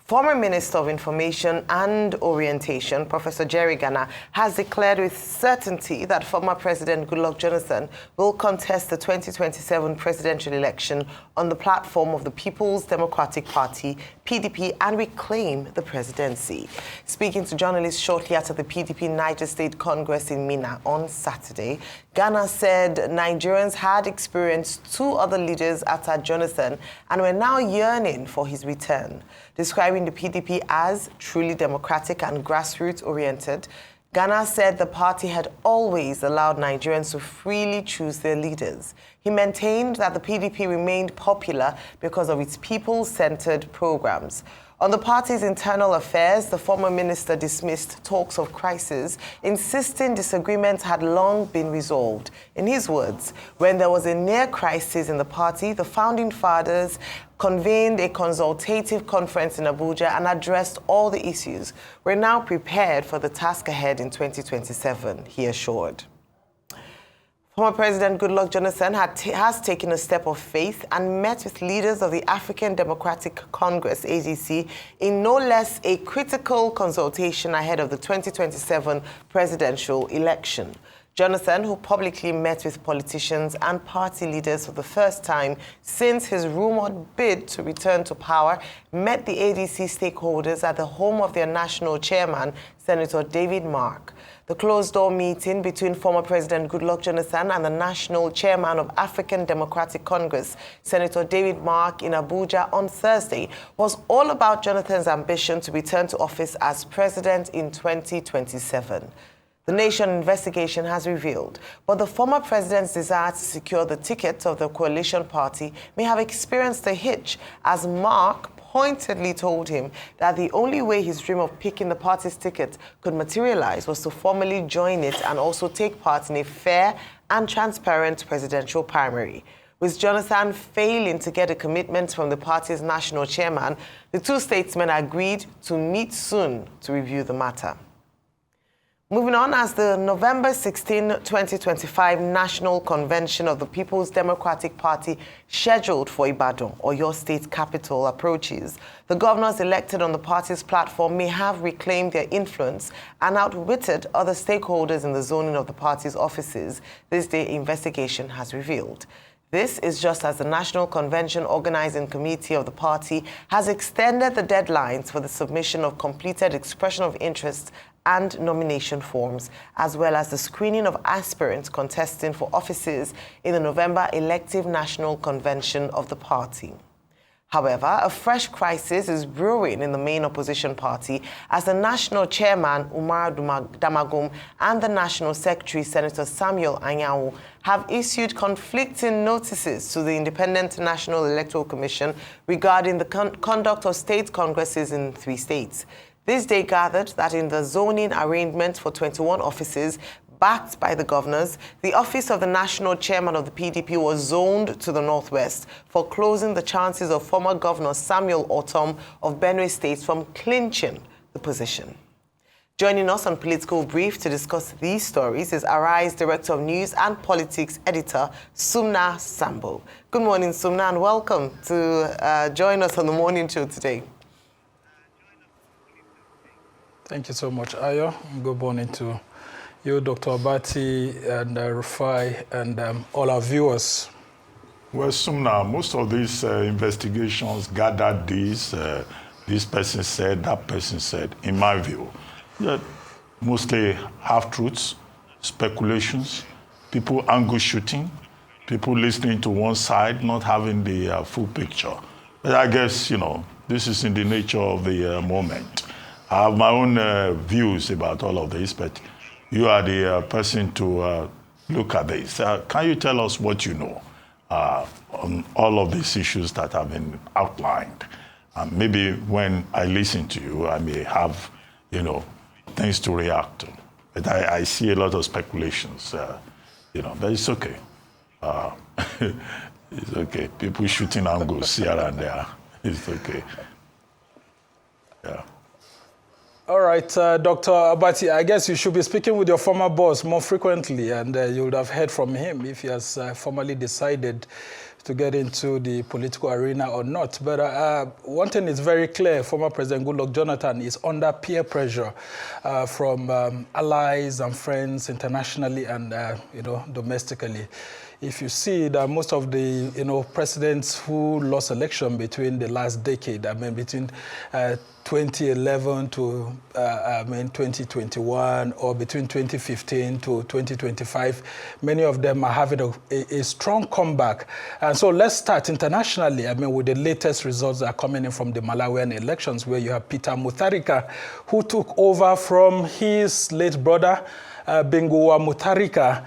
Former Minister of Information and Orientation, Professor Gana, has declared with certainty that former President Goodluck Jonathan will contest the 2027 presidential election on the platform of the People's Democratic Party, PDP, and reclaim the presidency. Speaking to journalists shortly after the PDP Niger State Congress in Minna on Saturday, Gana said Nigerians had experienced two other leaders after Jonathan and were now yearning for his return. Describing the PDP as truly democratic and grassroots-oriented, Gana said the party had always allowed Nigerians to freely choose their leaders. He maintained that the PDP remained popular because of its people-centered programs. On the party's internal affairs, the former minister dismissed talks of crisis, insisting disagreements had long been resolved. In his words, when there was a near crisis in the party, the founding fathers convened a consultative conference in Abuja and addressed all the issues. We're now prepared for the task ahead in 2027, he assured. Former President Goodluck Jonathan has taken a step of faith and met with leaders of the African Democratic Congress, ADC, in no less a critical consultation ahead of the 2027 presidential election. Jonathan, who publicly met with politicians and party leaders for the first time since his rumored bid to return to power, met the ADC stakeholders at the home of their national chairman, Senator David Mark. The closed-door meeting between former President Goodluck Jonathan and the national chairman of African Democratic Congress, Senator David Mark, in Abuja on Thursday was all about Jonathan's ambition to return to office as president in 2027. The Nation investigation has revealed, but the former president's desire to secure the ticket of the coalition party may have experienced a hitch, as Mark pointedly told him that the only way his dream of picking the party's ticket could materialize was to formally join it and also take part in a fair and transparent presidential primary. With Jonathan failing to get a commitment from the party's national chairman, the two statesmen agreed to meet soon to review the matter. Moving on, as the November 16, 2025 National Convention of the People's Democratic Party scheduled for Ibadan, or your state capital, approaches, the governors elected on the party's platform may have reclaimed their influence and outwitted other stakeholders in the zoning of the party's offices, this day investigation has revealed. This is just as the National Convention Organizing Committee of the party has extended the deadlines for the submission of completed expression of interest and nomination forms, as well as the screening of aspirants contesting for offices in the November elective National Convention of the party. However, a fresh crisis is brewing in the main opposition party as the national chairman, Umar Damagum, and the national secretary, Senator Samuel Anyanwu, have issued conflicting notices to the Independent National Electoral Commission regarding the conduct of state congresses in 3 states. This day gathered that in the zoning arrangement for 21 offices backed by the governors, the office of the national chairman of the PDP was zoned to the northwest, foreclosing the chances of former Governor Samuel Ortom of Benue State from clinching the position. Joining us on Political Brief to discuss these stories is Arise Director of News and Politics Editor, Sumner Sambo. Good morning, Sumner, and welcome to join us on the morning show today. Thank you so much, Ayo. Good morning to you, Dr. Abati, and Rufai, and all our viewers. Well, Sumner, most of these investigations gathered this person said, that person said, in my view. Mostly half-truths, speculations, people angle shooting, people listening to one side, not having the full picture. But I guess, this is in the nature of the moment. I have my own views about all of this, but you are the person to look at this. Can you tell us what you know on all of these issues that have been outlined? Maybe when I listen to you, I may have, things to react to. But I see a lot of speculations, but it's okay. It's okay. People shooting angles here and there. It's okay. Yeah. All right, Dr. Abati, I guess you should be speaking with your former boss more frequently, and you would have heard from him if he has formally decided to get into the political arena or not. But one thing is very clear, former President Goodluck Jonathan is under peer pressure from allies and friends internationally and domestically. If you see that most of the presidents who lost election between the last decade, I mean between 2011 to 2021 or between 2015 to 2025, many of them are having a strong comeback. And so let's start internationally, I mean with the latest results that are coming in from the Malawian elections, where you have Peter Mutharika, who took over from his late brother, Binguwa Mutharika,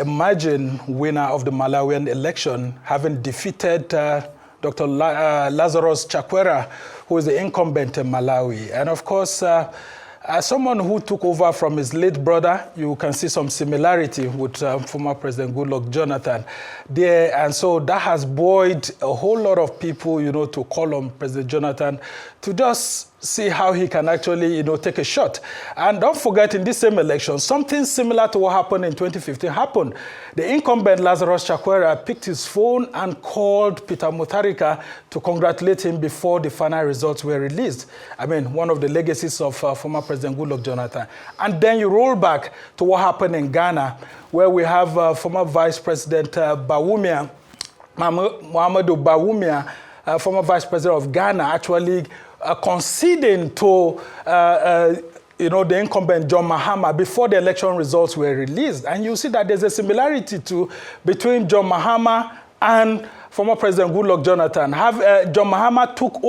imagine winner of the Malawian election, having defeated Dr. Lazarus Chakwera, who is the incumbent in Malawi. And of course, as someone who took over from his late brother, you can see some similarity with former President Goodluck Jonathan there. And so that has buoyed a whole lot of people, to call on President Jonathan to just see how he can actually, take a shot. And don't forget, in this same election, something similar to what happened in 2015 happened. The incumbent Lazarus Chakwera picked his phone and called Peter Mutharika to congratulate him before the final results were released. I mean, one of the legacies of former President Goodluck Jonathan. And then you roll back to what happened in Ghana, where we have former Vice President Muhammadu Bawumia, former Vice President of Ghana, actually conceding to the incumbent John Mahama before the election results were released. And you see that there's a similarity between John Mahama and former President Goodluck Jonathan. John Mahama took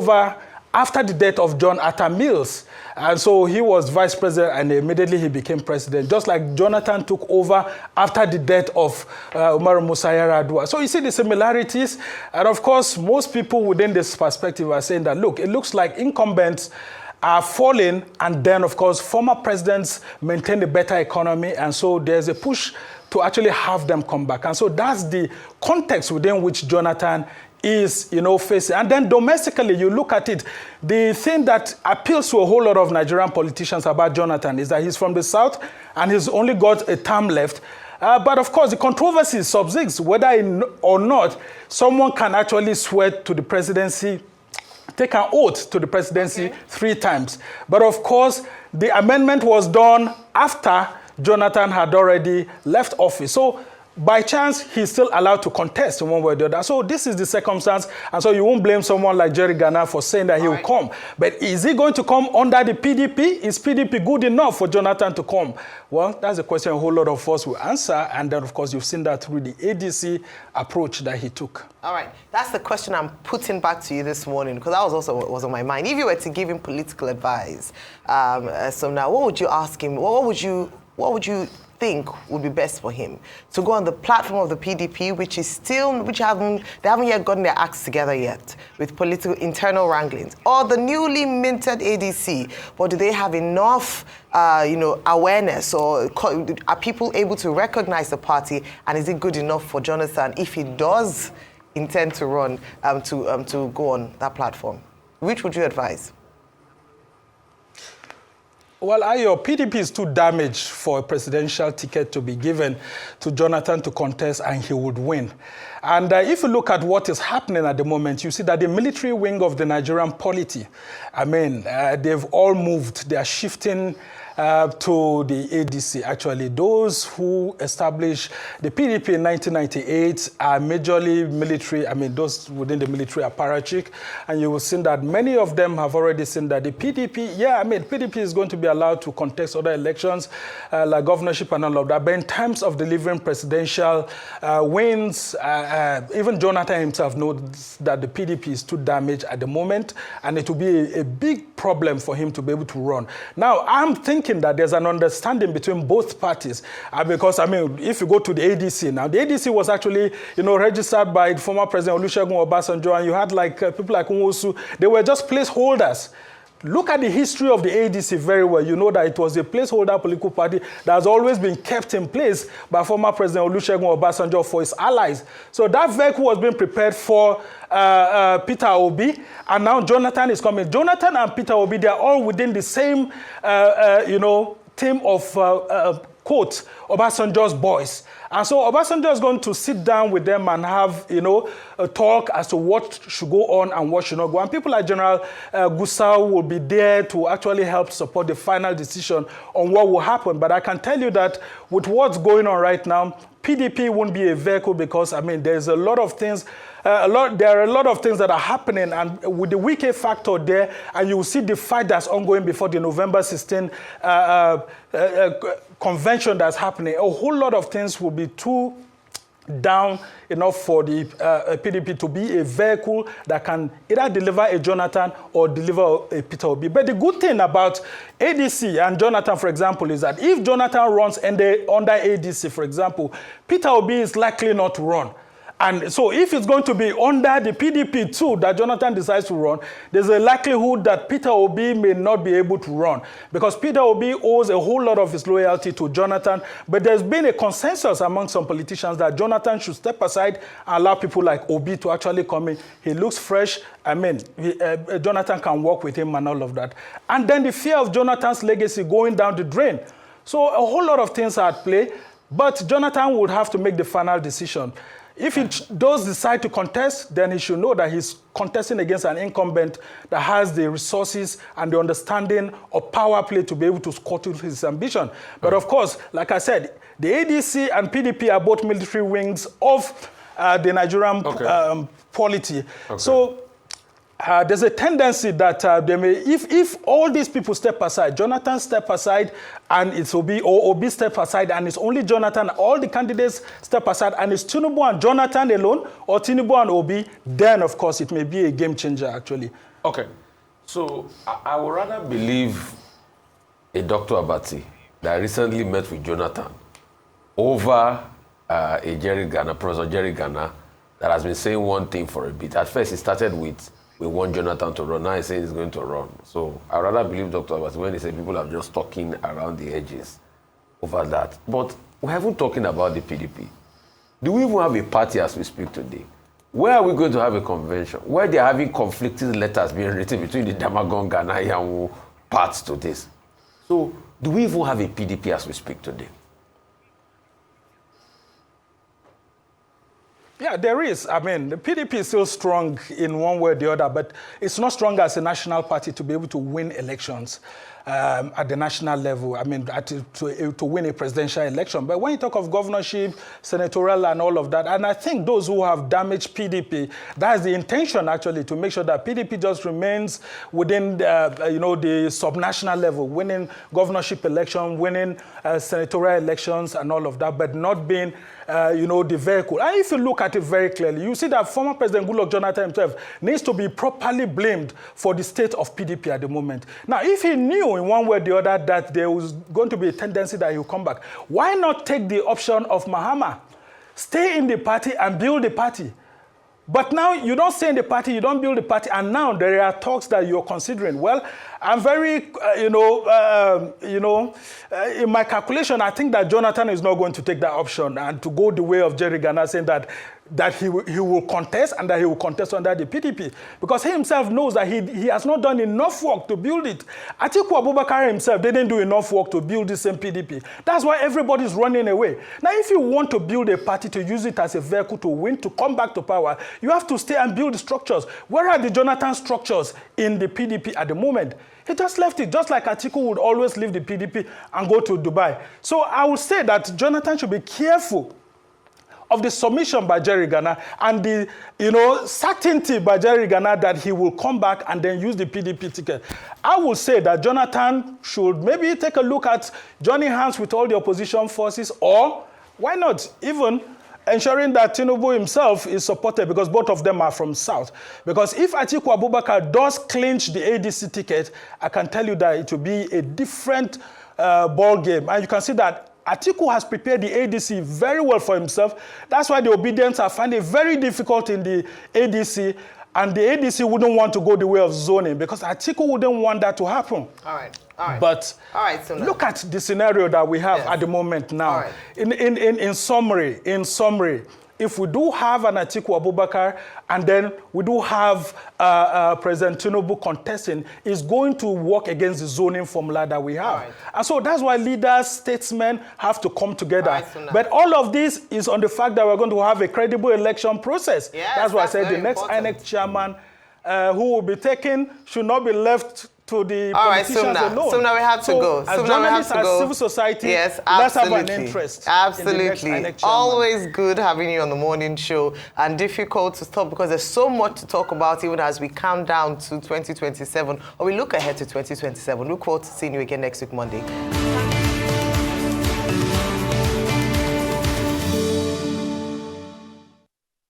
over after the death of John Atta Mills. And so he was vice president and immediately he became president, just like Jonathan took over after the death of Umar Musa Yar'Adua. So you see the similarities. And of course, most people within this perspective are saying that, look, it looks like incumbents are falling, and then, of course, former presidents maintain a better economy, and so there's a push to actually have them come back. And so that's the context within which Jonathan is, facing. And then domestically, you look at it, the thing that appeals to a whole lot of Nigerian politicians about Jonathan is that he's from the South and he's only got a term left. But of course, the controversy subsists, whether or not someone can actually swear to the presidency, take an oath to the presidency 3 times. But of course, the amendment was done after Jonathan had already left office. So by chance, he's still allowed to contest in one way or the other. So this is the circumstance. And so you won't blame someone like Jerry Gana for saying that he will come. But is he going to come under the PDP? Is PDP good enough for Jonathan to come? Well, that's a question a whole lot of us will answer. And then, of course, you've seen that through the ADC approach that he took. All right. That's the question I'm putting back to you this morning, because that was also what was on my mind. If you were to give him political advice, so now what would you ask him? What would you think would be best for him? To go on the platform of the PDP, they haven't yet gotten their acts together yet with political internal wranglings, or the newly minted ADC, but do they have enough awareness, or are people able to recognize the party, and is it good enough for Jonathan if he does intend to run to go on that platform? Which would you advise? Well, Ayo, PDP is too damaged for a presidential ticket to be given to Jonathan to contest, and he would win. And if you look at what is happening at the moment, you see that the military wing of the Nigerian polity, they've all moved. They are shifting to the ADC. Actually, those who established the PDP in 1998 are majorly military, those within the military apparatchik. And you will see that many of them have already seen that the PDP, PDP is going to be allowed to contest other elections, like governorship and all of that. But in terms of delivering presidential wins, even Jonathan himself knows that the PDP is too damaged at the moment, and it will be a big problem for him to be able to run. Now, I'm thinking that there's an understanding between both parties, because if you go to the ADC now, the ADC was actually registered by former President Olusegun Obasanjo, and you had people like Nwosu. They were just placeholders. Look at the history of the ADC very well. You know that it was a placeholder political party that has always been kept in place by former President Olusegun Obasanjo for his allies. So that vehicle was being prepared for Peter Obi, and now Jonathan is coming. Jonathan and Peter Obi, they are all within the same, team of quote, Obasanjo's boys. And so Obasanjo is going to sit down with them and have, a talk as to what should go on and what should not go. And people like General Gusau will be there to actually help support the final decision on what will happen. But I can tell you that with what's going on right now, PDP won't be a vehicle because, there's a lot of things, there are a lot of things that are happening, and with the Wike factor there, and you will see the fight that's ongoing before the November 16 convention that's happening. A whole lot of things will be too down enough for the PDP to be a vehicle that can either deliver a Jonathan or deliver a Peter Obi. But the good thing about ADC and Jonathan, for example, is that if Jonathan runs under ADC, for example, Peter Obi is likely not to run. And so if it's going to be under the PDP too that Jonathan decides to run, there's a likelihood that Peter Obi may not be able to run because Peter Obi owes a whole lot of his loyalty to Jonathan. But there's been a consensus among some politicians that Jonathan should step aside and allow people like Obi to actually come in. He looks fresh. Jonathan can work with him and all of that. And then the fear of Jonathan's legacy going down the drain. So a whole lot of things are at play, but Jonathan would have to make the final decision. If he does decide to contest, then he should know that he's contesting against an incumbent that has the resources and the understanding of power play to be able to scuttle his ambition. But of course, like I said, the ADC and PDP are both military wings of the Nigerian polity. Okay. So there's a tendency that they may, if all these people step aside, Jonathan step aside and it's Obi, or Obi step aside and it's only Jonathan, all the candidates step aside and it's Tinubu and Jonathan alone, or Tinubu and Obi, then of course it may be a game changer actually. Okay, so I would rather believe a Dr. Abati that recently met with Jonathan over a Professor Jerry Gana, that has been saying one thing for a bit. At first, he started with, we want Jonathan to run. Now he's saying he's going to run. So I'd rather believe Dr. Abbas when he said people are just talking around the edges over that. But we haven't talking about the PDP. Do we even have a party as we speak today? Where are we going to have a convention? Where they are having conflicting letters being written between the Damagon, Ghana, and parts to this. So do we even have a PDP as we speak today? Yeah, there is. The PDP is still strong in one way or the other, but it's not strong as a national party to be able to win elections at the national level. To win a presidential election. But when you talk of governorship, senatorial, and all of that, and I think those who have damaged PDP, that's the intention actually, to make sure that PDP just remains within the subnational level, winning governorship election, winning senatorial elections, and all of that, but not being the vehicle. And if you look at it very clearly, you see that former President Goodluck Jonathan himself needs to be properly blamed for the state of PDP at the moment. Now, if he knew in one way or the other that there was going to be a tendency that he will come back, why not take the option of Mahama? Stay in the party and build the party. But now you don't stay in the party, you don't build the party, and now there are talks that you're considering. Well, I'm very, in my calculation, I think that Jonathan is not going to take that option and to go the way of Jerry Gana, saying that he will contest and that he will contest under the PDP. Because he himself knows that he has not done enough work to build it. Atiku Abubakar himself didn't do enough work to build the same PDP. That's why everybody's running away. Now, if you want to build a party to use it as a vehicle to win, to come back to power, you have to stay and build the structures. Where are the Jonathan structures in the PDP at the moment? He just left it, just like Atiku would always leave the PDP and go to Dubai. So I would say that Jonathan should be careful of the submission by Jerry Gana and the certainty by Jerry Gana that he will come back and then use the PDP ticket. I will say that Jonathan should maybe take a look at joining hands with all the opposition forces, or why not even ensuring that Tinubu himself is supported, because both of them are from South. Because if Atiku Abubakar does clinch the ADC ticket, I can tell you that it will be a different ball game. And you can see that Atiku has prepared the ADC very well for himself. That's why the obedience are finding it very difficult in the ADC. And the ADC wouldn't want to go the way of zoning, because Atiku wouldn't want that to happen. All right. But so look at the scenario that we have at the moment now. All right. In summary, if we do have an Atiku Abubakar and then we do have President Tinubu contesting, is going to work against the zoning formula that we have. Right. And so that's why leaders, statesmen have to come together. Right, but all of this is on the fact that we're going to have a credible election process. Yes, that's why I said the next INEC chairman who will be taken should not be left to the politicians alone. Sumner, we have to go. As journalists, as civil society, yes, let's have an interest. Absolutely. In the next always good having you on the morning show, and difficult to stop because there's so much to talk about even as we count down to 2027, or we look ahead to 2027. Look forward to seeing you again next week, Monday.